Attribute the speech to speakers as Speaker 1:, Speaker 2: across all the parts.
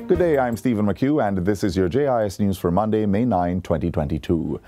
Speaker 1: Good day, I'm Stephen McHugh, and this is your JIS News for Monday, May 9, 2022.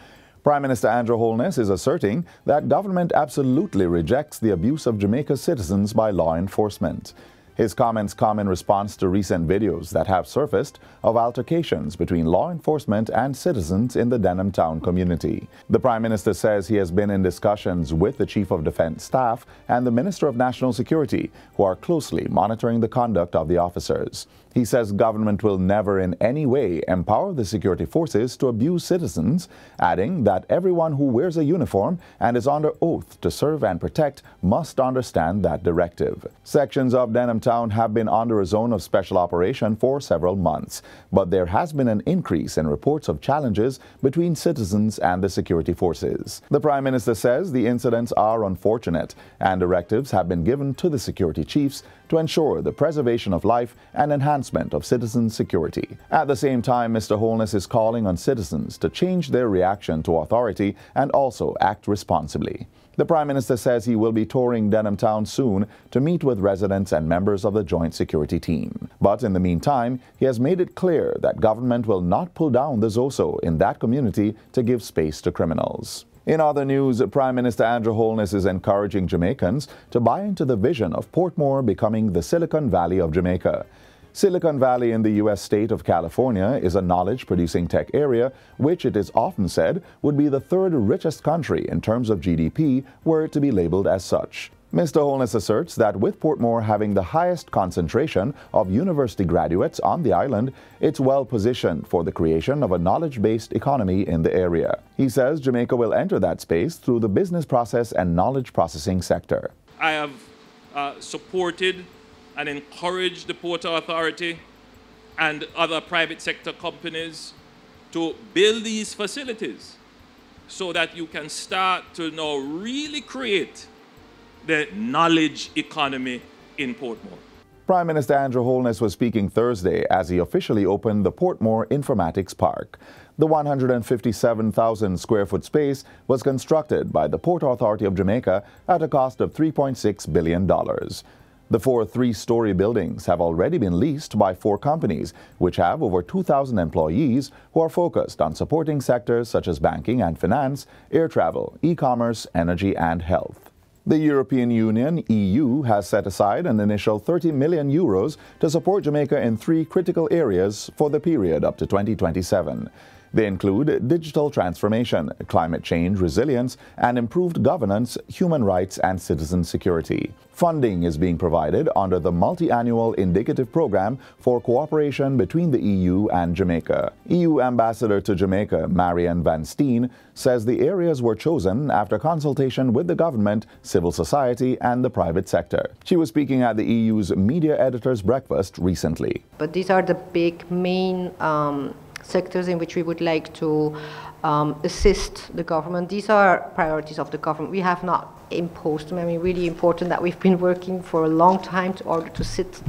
Speaker 1: Prime Minister Andrew Holness is asserting that government absolutely rejects the abuse of Jamaica's citizens by law enforcement. His comments come in response to recent videos that have surfaced of altercations between law enforcement and citizens in the Denham Town community. The Prime Minister says he has been in discussions with the Chief of Defence Staff and the Minister of National Security, who are closely monitoring the conduct of the officers. He says government will never in any way empower the security forces to abuse citizens, adding that everyone who wears a uniform and is under oath to serve and protect must understand that directive. Sections of Denham Town have been under a zone of special operation for several months, but there has been an increase in reports of challenges between citizens and the security forces. The Prime Minister says the incidents are unfortunate and directives have been given to the security chiefs to ensure the preservation of life and enhancement of citizens' security. At the same time, Mr. Holness is calling on citizens to change their reaction to authority and also act responsibly. The Prime Minister says he will be touring Denham Town soon to meet with residents and members of the Joint Security Team. But in the meantime, he has made it clear that government will not pull down the ZOSO in that community to give space to criminals. In other news, Prime Minister Andrew Holness is encouraging Jamaicans to buy into the vision of Portmore becoming the Silicon Valley of Jamaica. Silicon Valley in the U.S. state of California is a knowledge-producing tech area, which it is often said would be the third richest country in terms of GDP were it to be labeled as such. Mr. Holness asserts that with Portmore having the highest concentration of university graduates on the island, it's well positioned for the creation of a knowledge-based economy in the area. He says Jamaica will enter that space through the business process and knowledge processing sector.
Speaker 2: I have supported and encouraged the Port Authority and other private sector companies to build these facilities so that you can start to now really create the knowledge economy in Portmore.
Speaker 1: Prime Minister Andrew Holness was speaking Thursday as he officially opened the Portmore Informatics Park. The 157,000 square foot space was constructed by the Port Authority of Jamaica at a cost of $3.6 billion. The four three-story buildings have already been leased by 4 companies, which have over 2,000 employees who are focused on supporting sectors such as banking and finance, air travel, e-commerce, energy and health. The European Union, EU, has set aside an initial €30 million to support Jamaica in 3 critical areas for the period up to 2027. They include digital transformation, climate change resilience, and improved governance, human rights, and citizen security. Funding is being provided under the multi-annual indicative program for cooperation between the EU and Jamaica. EU Ambassador to Jamaica, Marianne Van Steen, says the areas were chosen after consultation with the government, civil society, and the private sector. She was speaking at the EU's Media Editors Breakfast recently.
Speaker 3: But these are the big main sectors in which we would like to assist the government. These are priorities of the government. We have not imposed them. I mean, really important that we've been working for a long time in order to sit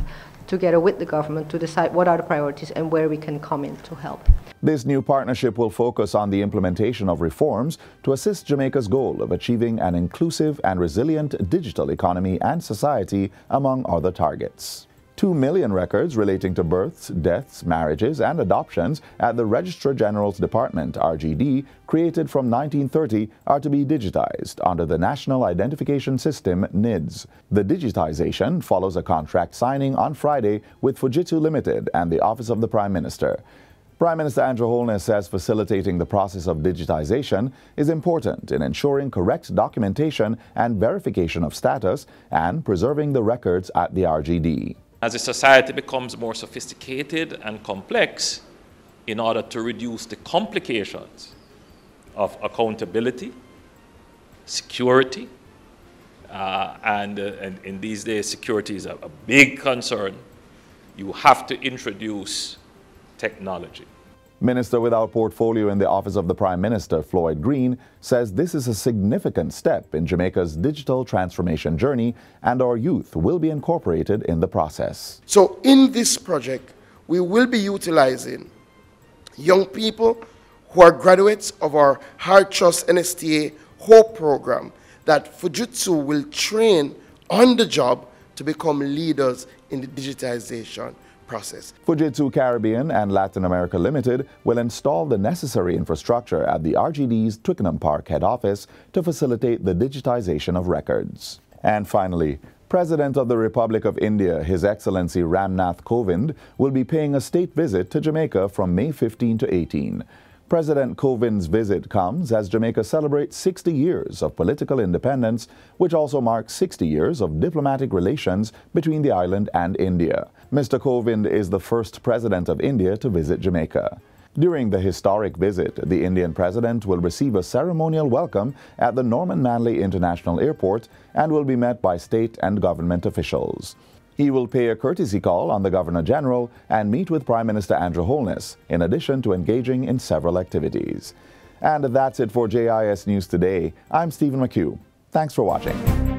Speaker 3: together with the government to decide what are the priorities and where we can come in to help.
Speaker 1: This new partnership will focus on the implementation of reforms to assist Jamaica's goal of achieving an inclusive and resilient digital economy and society, among other targets. 2 million records relating to births, deaths, marriages, and adoptions at the Registrar General's Department, RGD, created from 1930, are to be digitized under the National Identification System, NIDS. The digitization follows a contract signing on Friday with Fujitsu Limited and the Office of the Prime Minister. Prime Minister Andrew Holness says facilitating the process of digitization is important in ensuring correct documentation and verification of status and preserving the records at the RGD.
Speaker 2: As a society becomes more sophisticated and complex, in order to reduce the complications of accountability, security, and in these days security is a big concern, you have to introduce technology.
Speaker 1: Minister without portfolio in the Office of the Prime Minister, Floyd Green, says this is a significant step in Jamaica's digital transformation journey and our youth will be incorporated in the process.
Speaker 4: So in this project, we will be utilizing young people who are graduates of our Hard Trust NSTA HOPE program that Fujitsu will train on the job to become leaders in the digitization process.
Speaker 1: Fujitsu Caribbean and Latin America Limited will install the necessary infrastructure at the RGD's Twickenham Park head office to facilitate the digitization of records. And finally, President of the Republic of India, His Excellency Ramnath Kovind, will be paying a state visit to Jamaica from May 15 to 18. President Kovind's visit comes as Jamaica celebrates 60 years of political independence, which also marks 60 years of diplomatic relations between the island and India. Mr. Kovind is the first president of India to visit Jamaica. During the historic visit, the Indian president will receive a ceremonial welcome at the Norman Manley International Airport and will be met by state and government officials. He will pay a courtesy call on the Governor-General and meet with Prime Minister Andrew Holness, in addition to engaging in several activities. And that's it for JIS News Today. I'm Stephen McHugh. Thanks for watching.